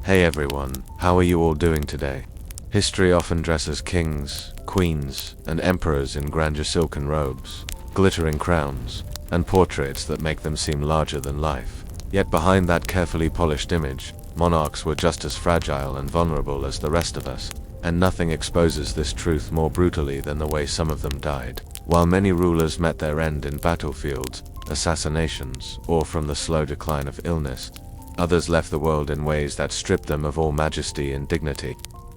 Hey everyone, how are you all doing today? History often dresses kings, queens, and emperors in grandeur silken robes, glittering crowns, and portraits that make them seem larger than life. Yet behind that carefully polished image, monarchs were just as fragile and vulnerable as the rest of us, and nothing exposes this truth more brutally than the way some of them died. While many rulers met their end in battlefields, assassinations, or from the slow decline of illness, others left the world in ways that stripped them of all majesty and dignity.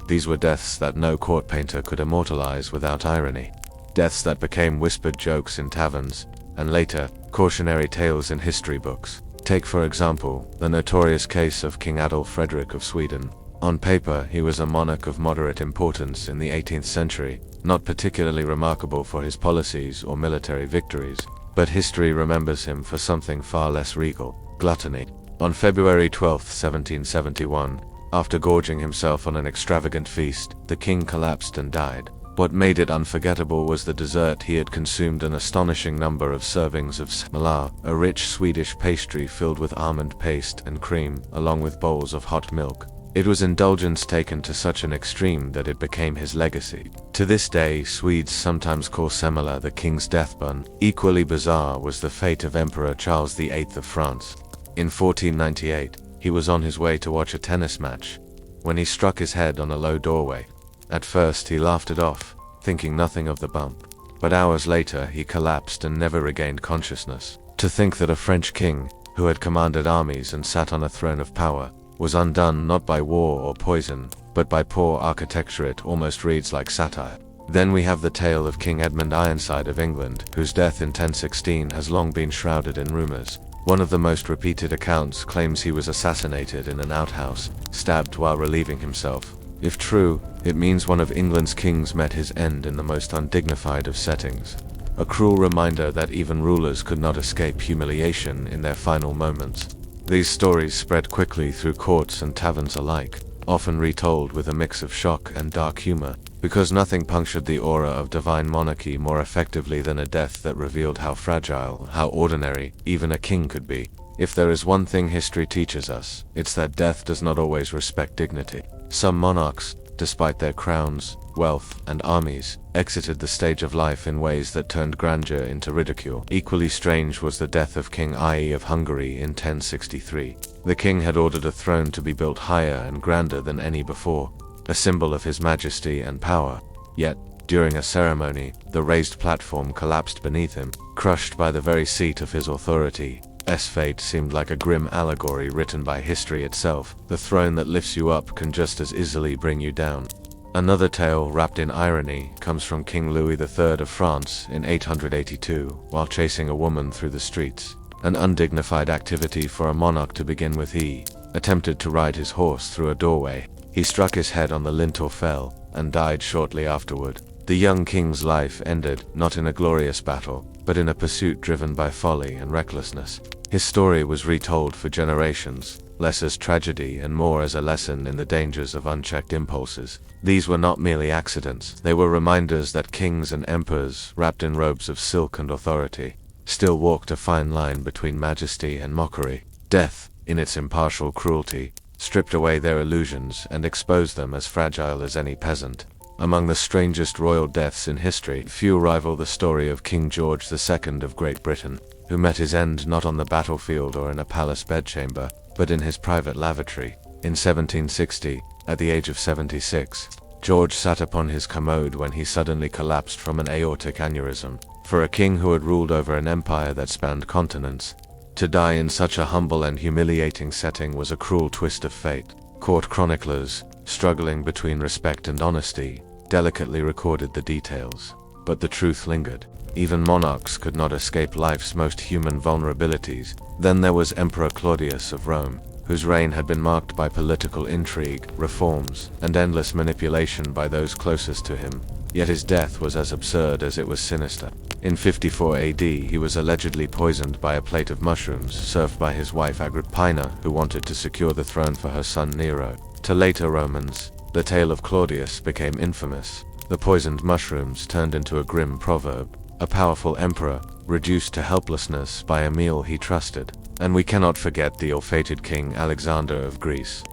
These were deaths that no court painter could immortalize without irony. Deaths that became whispered jokes in taverns, and later, cautionary tales in history books. Take for example, the notorious case of King Adolf Frederick of Sweden. On paper, he was a monarch of moderate importance in the 18th century, not particularly remarkable for his policies or military victories, but history remembers him for something far less regal: gluttony. On February 12, 1771, after gorging himself on an extravagant feast, the king collapsed and died. What made it unforgettable was the dessert. He had consumed an astonishing number of servings of smälla, a rich Swedish pastry filled with almond paste and cream, along with bowls of hot milk. It was indulgence taken to such an extreme that it became his legacy. To this day, Swedes sometimes call smälla the king's death bun. Equally bizarre was the fate of Emperor Charles VIII of France. In 1498, he was on his way to watch a tennis match, when he struck his head on a low doorway. At first he laughed it off, thinking nothing of the bump, but hours later he collapsed and never regained consciousness. To think that a French king, who had commanded armies and sat on a throne of power, was undone not by war or poison, but by poor architecture, it almost reads like satire. Then we have the tale of King Edmund Ironside of England, whose death in 1016 has long been shrouded in rumors. One of the most repeated accounts claims he was assassinated in an outhouse, stabbed while relieving himself. If true, it means one of England's kings met his end in the most undignified of settings. A cruel reminder that even rulers could not escape humiliation in their final moments. These stories spread quickly through courts and taverns alike, often retold with a mix of shock and dark humor, because nothing punctured the aura of divine monarchy more effectively than a death that revealed how fragile, how ordinary, even a king could be. If there is one thing history teaches us, it's that death does not always respect dignity. Some monarchs, despite their crowns, wealth, and armies, exited the stage of life in ways that turned grandeur into ridicule. Equally strange was the death of King I of Hungary in 1063. The king had ordered a throne to be built higher and grander than any before, a symbol of his majesty and power. Yet, during a ceremony, the raised platform collapsed beneath him, crushed by the very seat of his authority. Fate seemed like a grim allegory written by history itself. The throne that lifts you up can just as easily bring you down. Another tale wrapped in irony comes from King Louis III of France in 882, while chasing a woman through the streets. An undignified activity for a monarch to begin with. He attempted to ride his horse through a doorway. He struck his head on the lintel, fell, and died shortly afterward. The young king's life ended, not in a glorious battle, but in a pursuit driven by folly and recklessness. His story was retold for generations, less as tragedy and more as a lesson in the dangers of unchecked impulses. These were not merely accidents, they were reminders that kings and emperors, wrapped in robes of silk and authority, still walked a fine line between majesty and mockery. Death, in its impartial cruelty, stripped away their illusions and exposed them as fragile as any peasant. Among the strangest royal deaths in history, few rival the story of King George II of Great Britain, who met his end not on the battlefield or in a palace bedchamber, but in his private lavatory. In 1760, at the age of 76, George sat upon his commode when he suddenly collapsed from an aortic aneurysm. For a king who had ruled over an empire that spanned continents, to die in such a humble and humiliating setting was a cruel twist of fate. Court chroniclers, struggling between respect and honesty, delicately recorded the details, but the truth lingered. Even monarchs could not escape life's most human vulnerabilities. Then there was Emperor Claudius of Rome, whose reign had been marked by political intrigue, reforms, and endless manipulation by those closest to him. Yet his death was as absurd as it was sinister. In 54 AD, he was allegedly poisoned by a plate of mushrooms served by his wife Agrippina, who wanted to secure the throne for her son Nero. To later Romans, the tale of Claudius became infamous. The poisoned mushrooms turned into a grim proverb. A powerful emperor, reduced to helplessness by a meal he trusted. And we cannot forget the ill-fated King Alexander of Greece,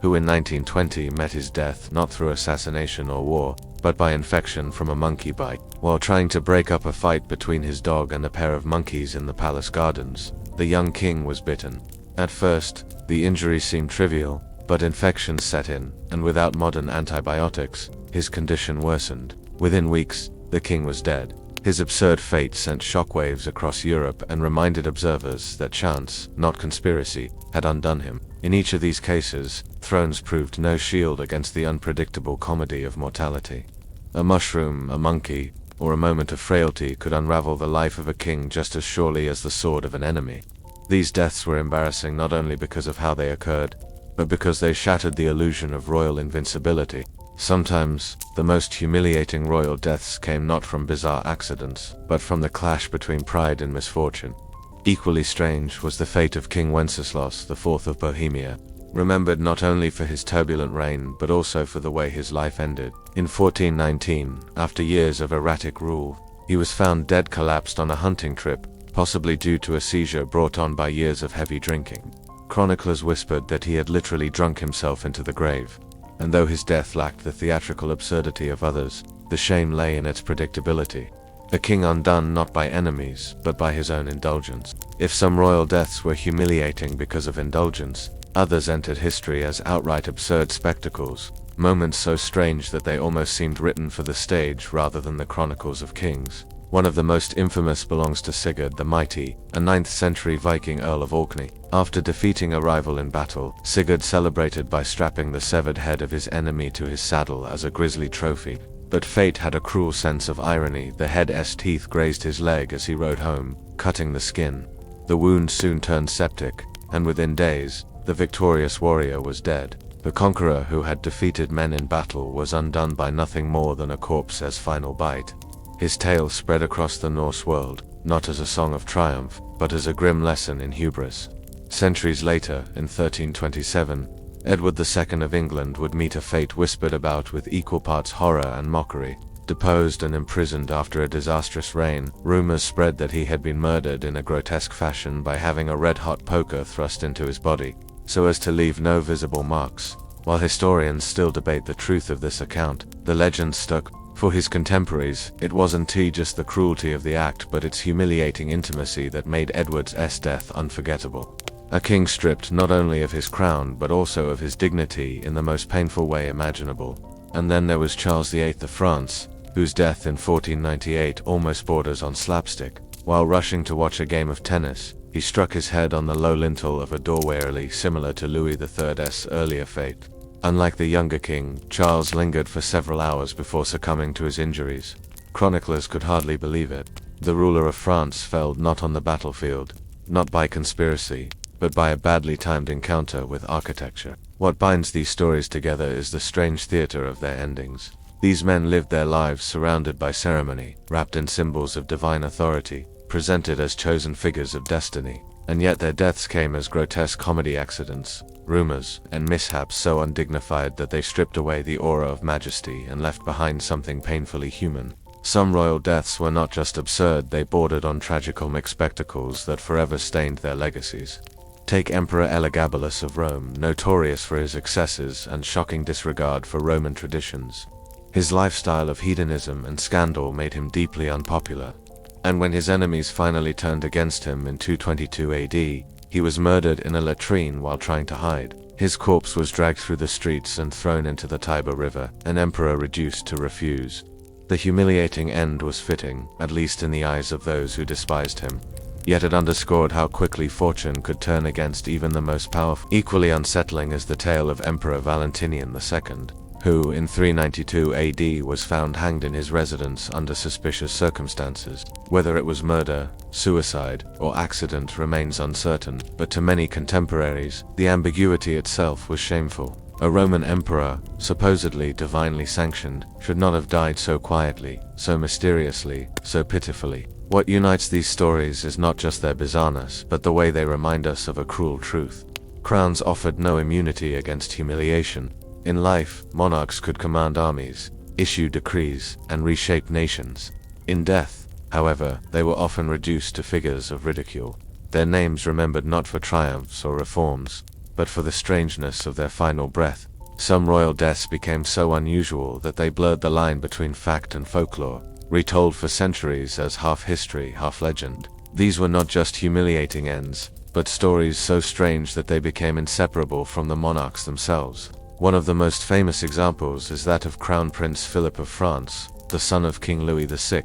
who in 1920 met his death not through assassination or war, but by infection from a monkey bite. While trying to break up a fight between his dog and a pair of monkeys in the palace gardens, the young king was bitten. At first, the injury seemed trivial, but infections set in, and without modern antibiotics, his condition worsened. Within weeks, the king was dead. His absurd fate sent shockwaves across Europe and reminded observers that chance, not conspiracy, had undone him. In each of these cases, thrones proved no shield against the unpredictable comedy of mortality. A mushroom, a monkey, or a moment of frailty could unravel the life of a king just as surely as the sword of an enemy. These deaths were embarrassing not only because of how they occurred, but because they shattered the illusion of royal invincibility. Sometimes, the most humiliating royal deaths came not from bizarre accidents, but from the clash between pride and misfortune. Equally strange was the fate of King Wenceslas IV of Bohemia, remembered not only for his turbulent reign but also for the way his life ended. In 1419, after years of erratic rule, he was found dead collapsed on a hunting trip, possibly due to a seizure brought on by years of heavy drinking. Chroniclers whispered that he had literally drunk himself into the grave. And though his death lacked the theatrical absurdity of others, the shame lay in its predictability. A king undone not by enemies, but by his own indulgence. If some royal deaths were humiliating because of indulgence, others entered history as outright absurd spectacles, moments so strange that they almost seemed written for the stage rather than the chronicles of kings. One of the most infamous belongs to Sigurd the Mighty, a 9th century Viking Earl of Orkney. After defeating a rival in battle, Sigurd celebrated by strapping the severed head of his enemy to his saddle as a grisly trophy. But fate had a cruel sense of irony. The head's teeth grazed his leg as he rode home, cutting the skin. The wound soon turned septic, and within days, the victorious warrior was dead. The conqueror who had defeated men in battle was undone by nothing more than a corpse's final bite. His tale spread across the Norse world, not as a song of triumph, but as a grim lesson in hubris. Centuries later, in 1327, Edward II of England would meet a fate whispered about with equal parts horror and mockery. Deposed and imprisoned after a disastrous reign, rumors spread that he had been murdered in a grotesque fashion by having a red-hot poker thrust into his body, so as to leave no visible marks. While historians still debate the truth of this account, the legend stuck. For his contemporaries, it wasn't just the cruelty of the act but its humiliating intimacy that made Edward's death unforgettable. A king stripped not only of his crown but also of his dignity in the most painful way imaginable. And then there was Charles VIII of France, whose death in 1498 almost borders on slapstick. While rushing to watch a game of tennis, he struck his head on the low lintel of a doorway, eerily similar to Louis III's earlier fate. Unlike the younger king, Charles lingered for several hours before succumbing to his injuries. Chroniclers could hardly believe it. The ruler of France fell not on the battlefield, not by conspiracy, but by a badly timed encounter with architecture. What binds these stories together is the strange theater of their endings. These men lived their lives surrounded by ceremony, wrapped in symbols of divine authority, presented as chosen figures of destiny, and yet their deaths came as grotesque comedy accidents, rumors, and mishaps so undignified that they stripped away the aura of majesty and left behind something painfully human. Some royal deaths were not just absurd, they bordered on tragicomic spectacles that forever stained their legacies. Take Emperor Elagabalus of Rome, notorious for his excesses and shocking disregard for Roman traditions. His lifestyle of hedonism and scandal made him deeply unpopular, and when his enemies finally turned against him in 222 AD, he was murdered in a latrine while trying to hide. His corpse was dragged through the streets and thrown into the Tiber River, an emperor reduced to refuse. The humiliating end was fitting, at least in the eyes of those who despised him. Yet it underscored how quickly fortune could turn against even the most powerful. Equally unsettling is the tale of Emperor Valentinian II, who, in 392 AD, was found hanged in his residence under suspicious circumstances. Whether it was murder, suicide, or accident remains uncertain, but to many contemporaries, the ambiguity itself was shameful. A Roman emperor, supposedly divinely sanctioned, should not have died so quietly, so mysteriously, so pitifully. What unites these stories is not just their bizarreness, but the way they remind us of a cruel truth. Crowns offered no immunity against humiliation. In life, monarchs could command armies, issue decrees, and reshape nations. In death, however, they were often reduced to figures of ridicule. Their names remembered not for triumphs or reforms, but for the strangeness of their final breath. Some royal deaths became so unusual that they blurred the line between fact and folklore, retold for centuries as half history, half legend. These were not just humiliating ends, but stories so strange that they became inseparable from the monarchs themselves. One of the most famous examples is that of Crown Prince Philip of France, the son of King Louis VI.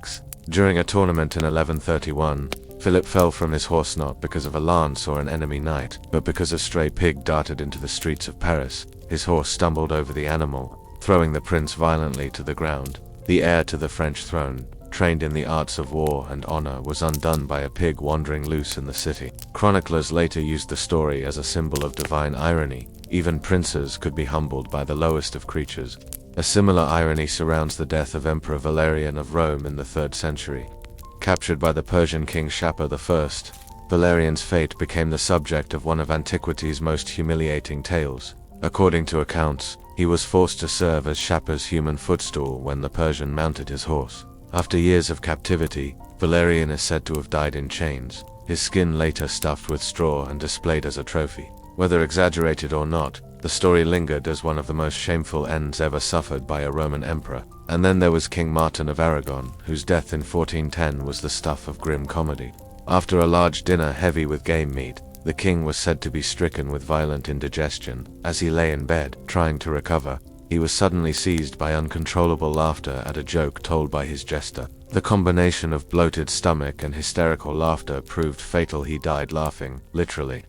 During a tournament in 1131, Philip fell from his horse not because of a lance or an enemy knight, but because a stray pig darted into the streets of Paris. His horse stumbled over the animal, throwing the prince violently to the ground. The heir to the French throne, trained in the arts of war and honor, was undone by a pig wandering loose in the city. Chroniclers later used the story as a symbol of divine irony. Even princes could be humbled by the lowest of creatures. A similar irony surrounds the death of Emperor Valerian of Rome in the 3rd century. Captured by the Persian king Shapur I, Valerian's fate became the subject of one of antiquity's most humiliating tales. According to accounts, he was forced to serve as Shapur's human footstool when the Persian mounted his horse. After years of captivity, Valerian is said to have died in chains, his skin later stuffed with straw and displayed as a trophy. Whether exaggerated or not, the story lingered as one of the most shameful ends ever suffered by a Roman emperor. And then there was King Martin of Aragon, whose death in 1410 was the stuff of grim comedy. After a large dinner heavy with game meat, the king was said to be stricken with violent indigestion. As he lay in bed, trying to recover, he was suddenly seized by uncontrollable laughter at a joke told by his jester. The combination of bloated stomach and hysterical laughter proved fatal. He died laughing, literally.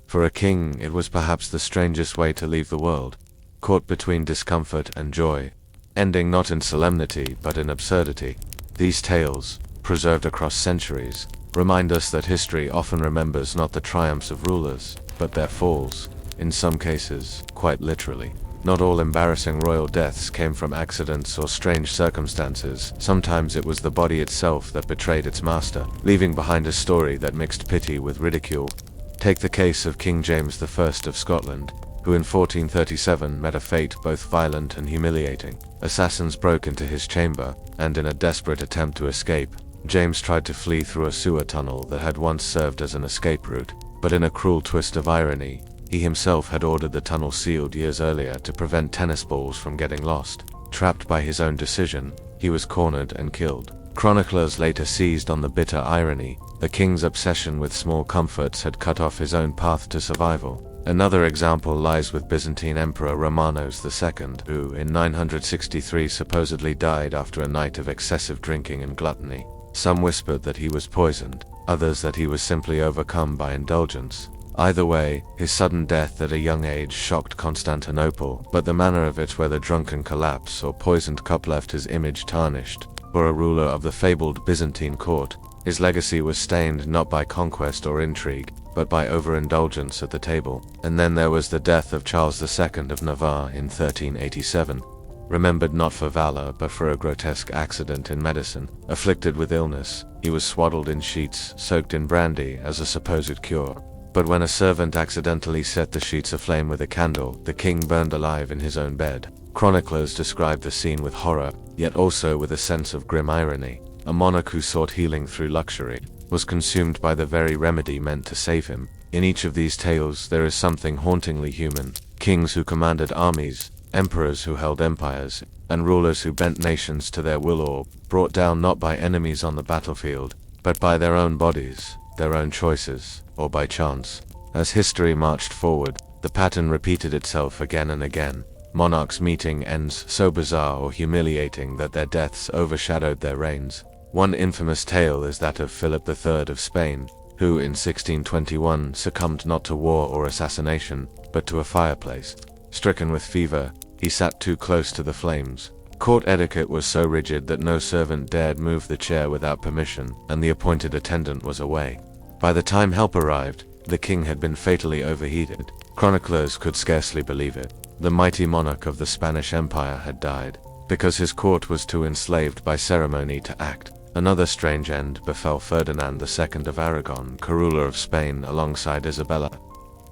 For a king, it was perhaps the strangest way to leave the world, caught between discomfort and joy, ending not in solemnity but in absurdity. These tales, preserved across centuries, remind us that history often remembers not the triumphs of rulers, but their falls, in some cases, quite literally. Not all embarrassing royal deaths came from accidents or strange circumstances. Sometimes it was the body itself that betrayed its master, leaving behind a story that mixed pity with ridicule. Take the case of King James I of Scotland, who in 1437 met a fate both violent and humiliating. Assassins broke into his chamber, and in a desperate attempt to escape, James tried to flee through a sewer tunnel that had once served as an escape route. But in a cruel twist of irony, he himself had ordered the tunnel sealed years earlier to prevent tennis balls from getting lost. Trapped by his own decision, he was cornered and killed. Chroniclers later seized on the bitter irony. The king's obsession with small comforts had cut off his own path to survival. Another example lies with Byzantine Emperor Romanos II, who in 963 supposedly died after a night of excessive drinking and gluttony. Some whispered that he was poisoned, others that he was simply overcome by indulgence. Either way, his sudden death at a young age shocked Constantinople, but the manner of it, whether drunken collapse or poisoned cup, left his image tarnished. For a ruler of the fabled Byzantine court, his legacy was stained not by conquest or intrigue, but by overindulgence at the table. And then there was the death of Charles II of Navarre in 1387. Remembered not for valor but for a grotesque accident in medicine. Afflicted with illness, he was swaddled in sheets, soaked in brandy as a supposed cure. But when a servant accidentally set the sheets aflame with a candle, the king burned alive in his own bed. Chroniclers describe the scene with horror, yet also with a sense of grim irony. A monarch who sought healing through luxury was consumed by the very remedy meant to save him. In each of these tales there is something hauntingly human. Kings who commanded armies, emperors who held empires, and rulers who bent nations to their will, or brought down not by enemies on the battlefield, but by their own bodies, their own choices, or by chance. As history marched forward, the pattern repeated itself again and again. Monarchs meeting ends so bizarre or humiliating that their deaths overshadowed their reigns. One infamous tale is that of Philip III of Spain, who in 1621 succumbed not to war or assassination, but to a fireplace. Stricken with fever, he sat too close to the flames. Court etiquette was so rigid that no servant dared move the chair without permission, and the appointed attendant was away. By the time help arrived, the king had been fatally overheated. Chroniclers could scarcely believe it. The mighty monarch of the Spanish Empire had died, because his court was too enslaved by ceremony to act. Another strange end befell Ferdinand II of Aragon, co-ruler of Spain alongside Isabella.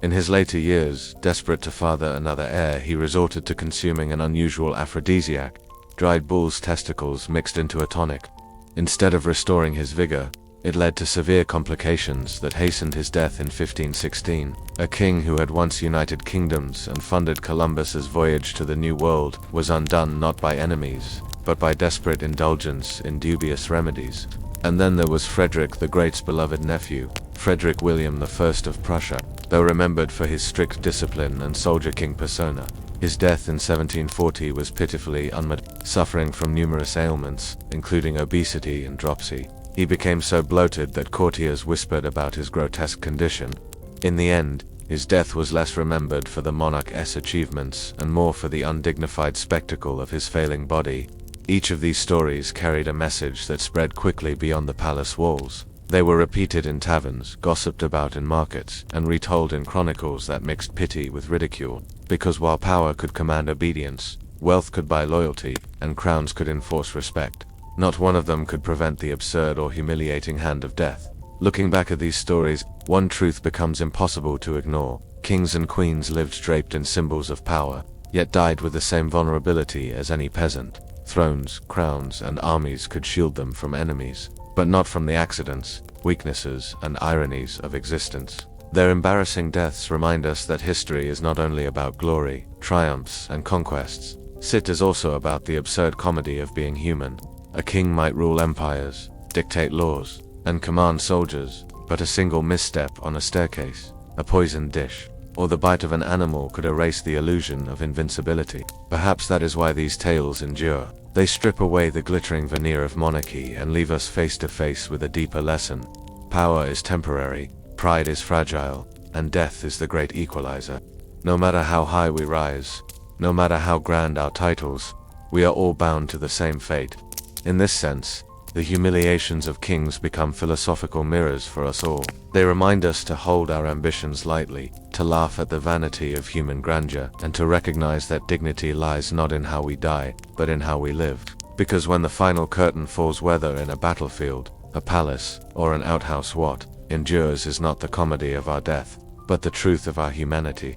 In his later years, desperate to father another heir, he resorted to consuming an unusual aphrodisiac, dried bull's testicles mixed into a tonic. Instead of restoring his vigor, It led to severe complications that hastened his death in 1516. A king who had once united kingdoms and funded Columbus's voyage to the New World was undone not by enemies, but by desperate indulgence in dubious remedies. And then there was Frederick the Great's beloved nephew, Frederick William I of Prussia, though remembered for his strict discipline and soldier king persona. His death in 1740 was pitifully unmet. Suffering from numerous ailments, including obesity and dropsy, he became so bloated that courtiers whispered about his grotesque condition. In the end, his death was less remembered for the monarch's achievements and more for the undignified spectacle of his failing body. Each of these stories carried a message that spread quickly beyond the palace walls. They were repeated in taverns, gossiped about in markets, and retold in chronicles that mixed pity with ridicule. Because while power could command obedience, wealth could buy loyalty, and crowns could enforce respect, not one of them could prevent the absurd or humiliating hand of death. Looking back at these stories, one truth becomes impossible to ignore. Kings and queens lived draped in symbols of power, yet died with the same vulnerability as any peasant. Thrones, crowns, and armies could shield them from enemies, but not from the accidents, weaknesses, and ironies of existence. Their embarrassing deaths remind us that history is not only about glory, triumphs, and conquests. It is also about the absurd comedy of being human. A king might rule empires, dictate laws, and command soldiers, but a single misstep on a staircase, a poisoned dish, or the bite of an animal could erase the illusion of invincibility. Perhaps that is why these tales endure. They strip away the glittering veneer of monarchy and leave us face to face with a deeper lesson. Power is temporary, pride is fragile, and death is the great equalizer. No matter how high we rise, no matter how grand our titles, we are all bound to the same fate. In this sense, the humiliations of kings become philosophical mirrors for us all. They remind us to hold our ambitions lightly, to laugh at the vanity of human grandeur, and to recognize that dignity lies not in how we die, but in how we live. Because when the final curtain falls, whether in a battlefield, a palace, or an outhouse, what endures is not the comedy of our death, but the truth of our humanity.